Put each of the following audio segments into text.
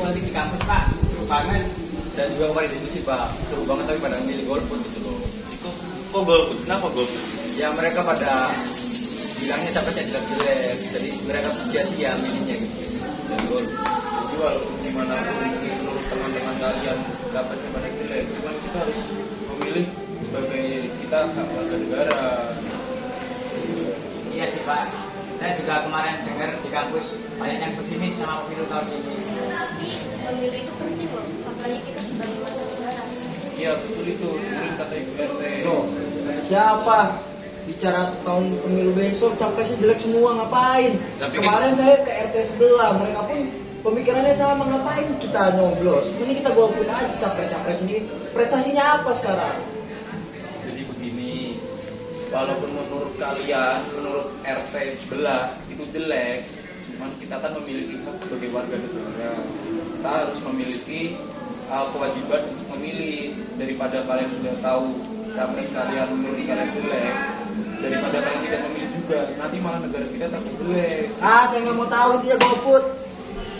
politik di kampus Pak, seru banget. Dan juga kemarin diskusi Pak, seru banget tapi pada milih golput gitu loh. Itu kok golput? Kenapa golput? Ya mereka pada bilangnya capresnya jelek-jelek, jadi mereka sia-sia milihnya gitu. Dari golput. Jadi walaupun gimana pun menurut teman-teman kalian dapatnya pada jelek, cuman kita harus memilih sebagai kita warga negara. Iya sih Pak, saya juga kemarin dengar di kampus banyak yang pesimis sama pemilu tahun ini. Tapi pemilu itu penting loh, apalagi kita sebagai warga negara. Iya betul itu, betul kata Ibu RT. Loh, siapa? Bicara tahun pemilu besok, capresnya jelek semua, ngapain? Tapi Kemarin saya ke RT sebelah, mereka pun pemikirannya sama, ngapain kita nyoblos? Ini kita golput aja capres-capres ini. Prestasinya apa sekarang? Jadi begini, walaupun menurut kalian, menurut RT sebelah itu jelek, cuman kita kan memiliki hak sebagai warga negara. Kita harus memiliki kewajiban untuk memilih. Daripada kalian sudah tahu capres kalian menurut kalian jelek, daripada kalian tidak memilih juga, nanti malah negara kita tambah jelek. Ah, saya nggak mau tahu intinya golput.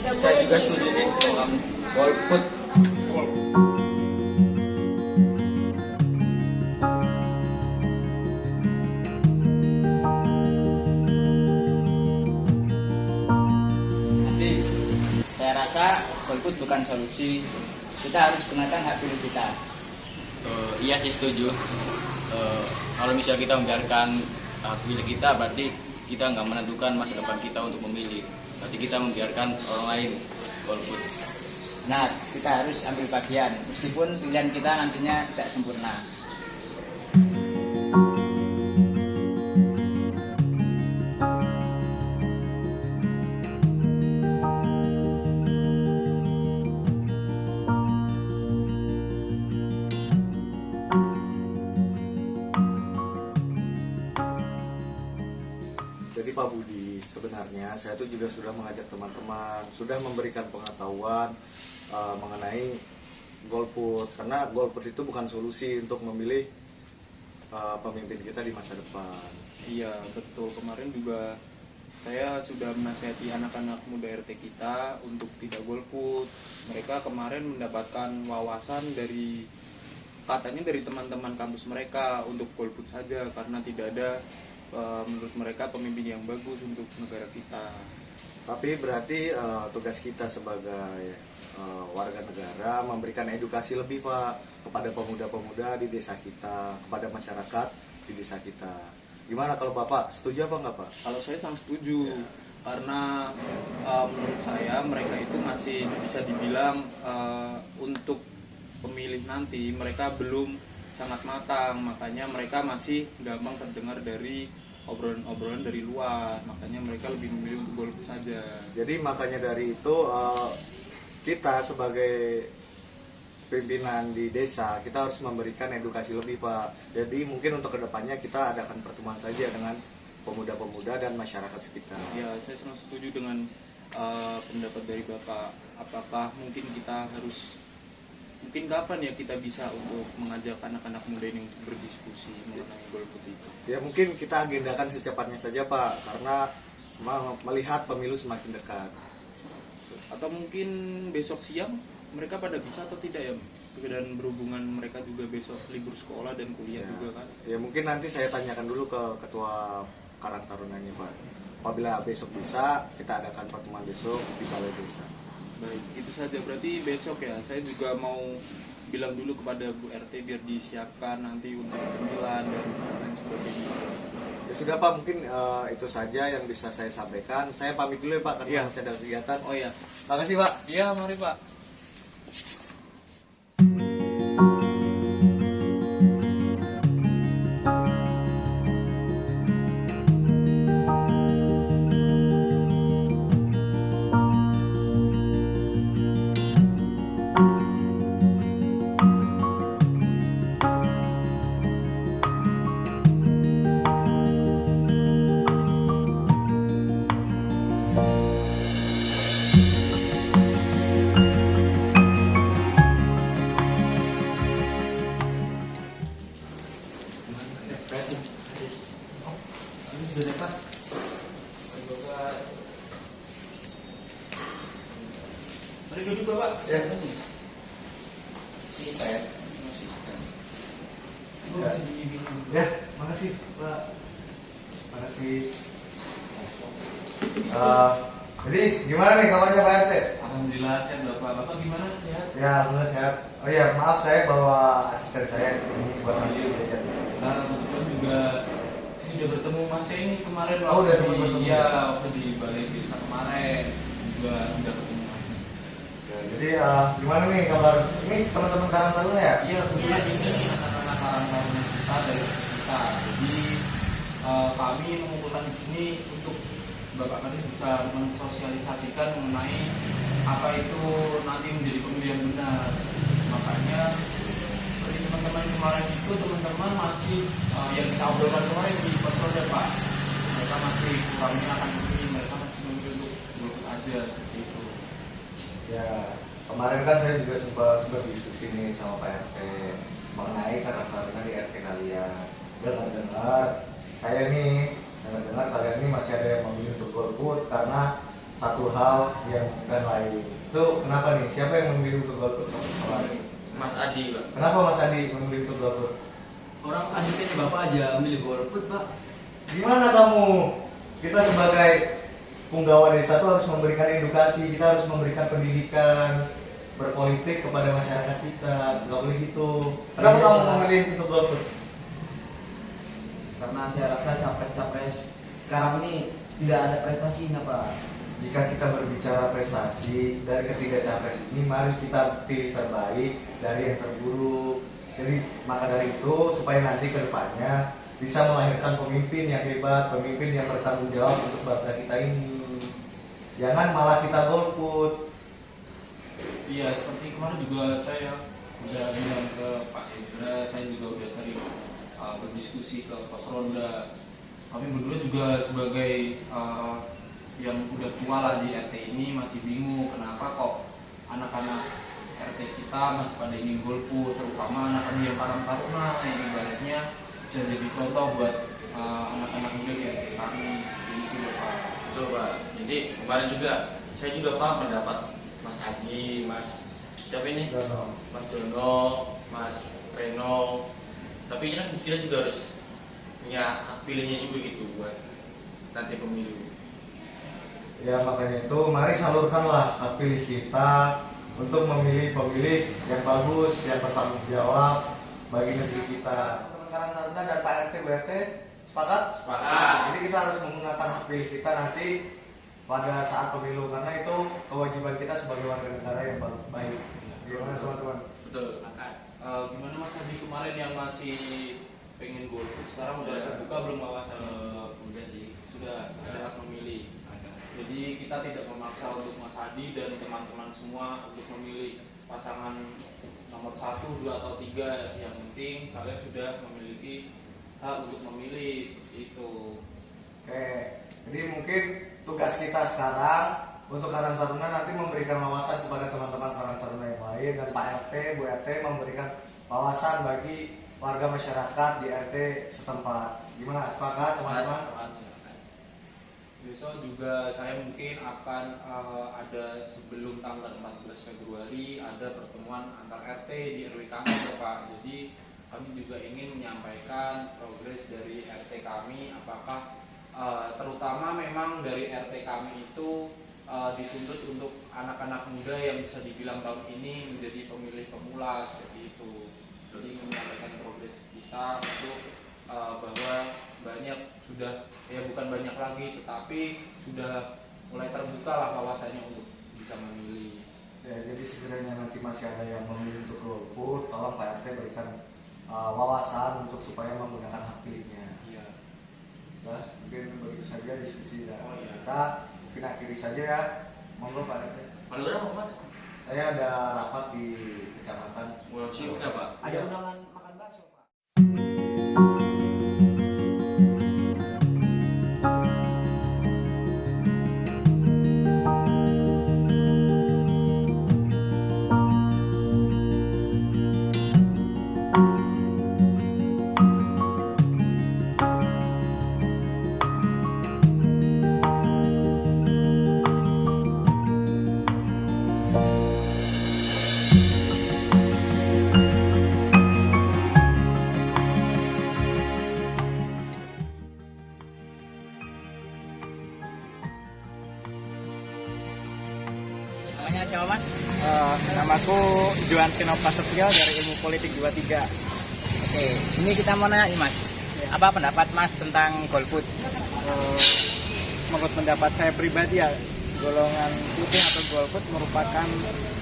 Gak Saya boleh juga gitu. setuju sih kalau golput. Tapi saya rasa golput bukan solusi. Kita harus gunakan hak pilih kita. Iya sih setuju. Kalau misalnya kita membiarkan hak pilih kita, berarti kita nggak menentukan masa depan kita untuk memilih. Berarti kita membiarkan orang lain golput. Nah, kita harus ambil bagian, meskipun pilihan kita nantinya tidak sempurna. Jadi Pak Budi, sebenarnya saya tuh juga sudah mengajak teman-teman, sudah memberikan pengetahuan mengenai golput, karena golput itu bukan solusi untuk memilih pemimpin kita di masa depan. Iya betul, kemarin juga saya sudah menasihati anak-anak muda RT kita untuk tidak golput. Mereka kemarin mendapatkan wawasan dari katanya dari teman-teman kampus mereka untuk golput saja karena tidak ada menurut mereka pemimpin yang bagus untuk negara kita. Tapi berarti tugas kita sebagai warga negara memberikan edukasi lebih Pak kepada pemuda-pemuda di desa kita, kepada masyarakat di desa kita. Gimana kalau Bapak setuju apa enggak Pak? Kalau saya sangat setuju karena menurut saya mereka itu masih bisa dibilang untuk pemilih nanti mereka belum sangat matang, makanya mereka masih gampang terdengar dari obrolan-obrolan dari luar, makanya mereka lebih memilih untuk golput saja. Jadi makanya dari itu kita sebagai pimpinan di desa kita harus memberikan edukasi lebih Pak. Jadi mungkin untuk kedepannya kita adakan pertemuan saja dengan pemuda-pemuda dan masyarakat sekitar. Ya, saya sangat setuju dengan pendapat dari Bapak. Apakah mungkin kita harus kapan ya kita bisa untuk mengajak anak-anak muda ini untuk berdiskusi mengenai golput itu? Ya mungkin kita agendakan secepatnya saja Pak, karena melihat pemilu semakin dekat. Atau mungkin besok siang mereka pada bisa atau tidak ya? Dan berhubungan mereka juga besok libur sekolah dan kuliah juga kan? Ya mungkin nanti saya tanyakan dulu ke Ketua Karang Tarunanya Pak. Apabila besok bisa, kita adakan pertemuan besok di Balai Desa. Baik, itu saja berarti besok ya. Saya juga mau bilang dulu kepada Bu RT biar disiapkan nanti untuk cemilan dan lain sebagainya. Ya sudah Pak, mungkin itu saja yang bisa saya sampaikan. Saya pamit dulu ya Pak, karena Iya. masih ada kegiatan. Oh ya, Makasih Pak. iya mari Pak. Mari duduk Bapak. Ya. Sistem. Asisten. Ya. Ya, makasih Pak. Makasih. Jadi gimana nih kabarnya Pak RT? Alhamdulillah sehat Bapak. Bapak gimana, sehat? Ya, alhamdulillah sehat. Oh iya, maaf saya bawa asisten saya di sini buat nanti belajar di sini. Kebetulan juga saya sudah bertemu Mas ini kemarin Oh, udah sempat bertemu. Iya, waktu di balai desa kemarin juga udah ketemu Mas. Ya, jadi gimana nih kabar? Ini teman-teman Karang Taruna ya? Iya, kebetulan ini anak-anak Karang Taruna kita dari kita. Jadi kami mengumpulkan di sini untuk Bapak kami bisa mensosialisasikan mengenai apa itu nanti menjadi pemilihan benar. Makanya seperti teman-teman kemarin itu teman-teman masih yang kita obrolkan kemarin di pos roda Pak. Mereka masih kurangnya akan memilih, mereka masih memilih untuk golput aja seperti itu. Ya, kemarin kan saya juga sempat berdiskusi nih sama Pak RT mengenai Karang Taruna di RT kalian. Dengar-dengar saya nih, dengar kalian ini masih ada yang memilih untuk golput karena satu hal yang bukan lain. Itu kenapa nih? Siapa yang memilih untuk golput? Mas Adi, Pak. Kenapa Mas Adi memilih untuk golput? Orang asistennya Bapak aja memilih golput, Pak. Gimana kamu? Kita sebagai punggawa desa itu harus memberikan edukasi, kita harus memberikan pendidikan berpolitik kepada masyarakat kita. Gak boleh gitu. Kenapa kamu memilih untuk golput? Karena saya rasa capres-capres sekarang ini tidak ada prestasinya Pak. Jika kita berbicara prestasi dari ketiga capres ini, mari kita pilih terbaik dari yang terburuk. Jadi maka dari itu supaya nanti ke depannya bisa melahirkan pemimpin yang hebat, pemimpin yang bertanggung jawab untuk bangsa kita ini. Jangan malah kita golput. Iya, seperti kemarin juga saya udah bilang ke Pak Indra, saya juga udah sering berdiskusi ke pos ronda. Kami berdua juga sebagai yang udah tua lah di RT ini masih bingung kenapa kok anak-anak RT kita masih pada ingin golput, terutama anak-anak yang Karang Taruna yang ibaratnya bisa jadi contoh buat anak-anak muda di RT kami. Seperti itu Bapak. Betul, Pak. Jadi kemarin juga saya juga paham pendapat Mas Adi, Mas siapa ini? Dono. Mas Dono, Mas Reno. Tapi kan kita juga harus punya hak pilihnya juga gitu buat nanti pemilu. Ya makanya itu mari salurkanlah hak pilih kita untuk memilih pemilih yang bagus, yang bertanggung jawab bagi negeri kita. Teman Karang Taruna dan Pak RT BRT sepakat? Sepakat. Jadi kita harus menggunakan hak pilih kita nanti pada saat pemilu karena itu kewajiban kita sebagai warga negara yang baik. Gimana teman-teman? Betul. Gimana Mas Adi kemarin yang masih pengen golput sekarang udah terbuka belum wawasannya? Udah sih. Sudah ada hak memilih. Jadi kita tidak memaksa untuk Mas Adi dan teman-teman semua untuk memilih pasangan nomor 1, 2, atau 3. Yang penting kalian sudah memiliki hak untuk memilih seperti itu. Oke, jadi mungkin tugas kita sekarang untuk Karang Taruna nanti memberikan wawasan kepada teman-teman Karang Taruna yang lain dan Pak RT, Bu RT memberikan wawasan bagi warga masyarakat di RT setempat. Gimana? Sepakat teman-teman? Besok juga saya mungkin akan ada sebelum tanggal 14 Februari ada pertemuan antar RT di RW kami Pak. Jadi kami juga ingin menyampaikan progres dari RT kami apakah terutama memang dari RT kami itu dituntut untuk anak-anak muda yang bisa dibilang tahun ini menjadi pemilih pemula seperti itu. Jadi menyampaikan progres kita untuk bahwa banyak sudah ya bukan banyak lagi tetapi sudah mulai terbuka lah wawasannya untuk bisa memilih. Ya, jadi sekiranya nanti masih ada yang memilih untuk golput, tolong Pak RT berikan wawasan untuk supaya menggunakan hak pilihnya. Iya. Nah, mungkin begitu saja diskusi dari Oh, iya. kita. Mungkin akhiri saja ya. Monggo Pak RT. Kalau udah mau kemana? Saya ada rapat di kecamatan. Mau sibuk nggak, Pak? Ada undangan makan bakso Pak. Namanya siapa Mas? Namaku Juan Sinop Prasetyo dari Ilmu Politik 23. Oke, sini kita mau nanya nih Mas. Apa pendapat Mas tentang golput? Menurut pendapat saya pribadi ya, golongan putih atau golput merupakan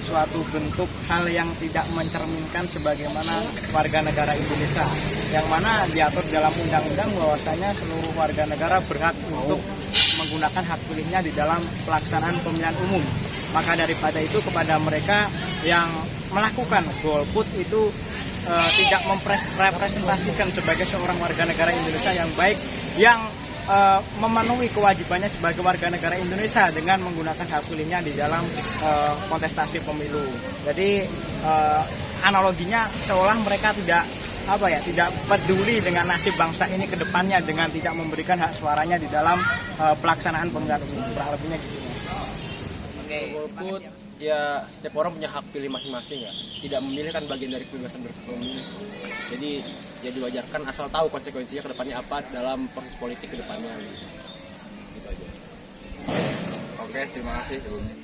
suatu bentuk hal yang tidak mencerminkan sebagaimana warga negara Indonesia, yang mana diatur dalam undang-undang bahwasanya seluruh warga negara berhak untuk menggunakan hak pilihnya di dalam pelaksanaan pemilihan umum. Maka daripada itu kepada mereka yang melakukan golput itu tidak merepresentasikan sebagai seorang warga negara Indonesia yang baik, yang memenuhi kewajibannya sebagai warga negara Indonesia dengan menggunakan hak pilihnya di dalam kontestasi pemilu. Jadi analoginya seolah mereka tidak peduli dengan nasib bangsa ini ke depannya dengan tidak memberikan hak suaranya di dalam pelaksanaan pemilihan umum. Kurang lebihnya gitu. Oke, Golput ya setiap orang punya hak pilih masing-masing ya. Tidak memilih kan bagian dari kebebasan berpemilih. Jadi ya diwajarkan asal tahu konsekuensinya ke depannya apa dalam proses politik ke depannya. Gitu aja. Oke, terima kasih sebelumnya.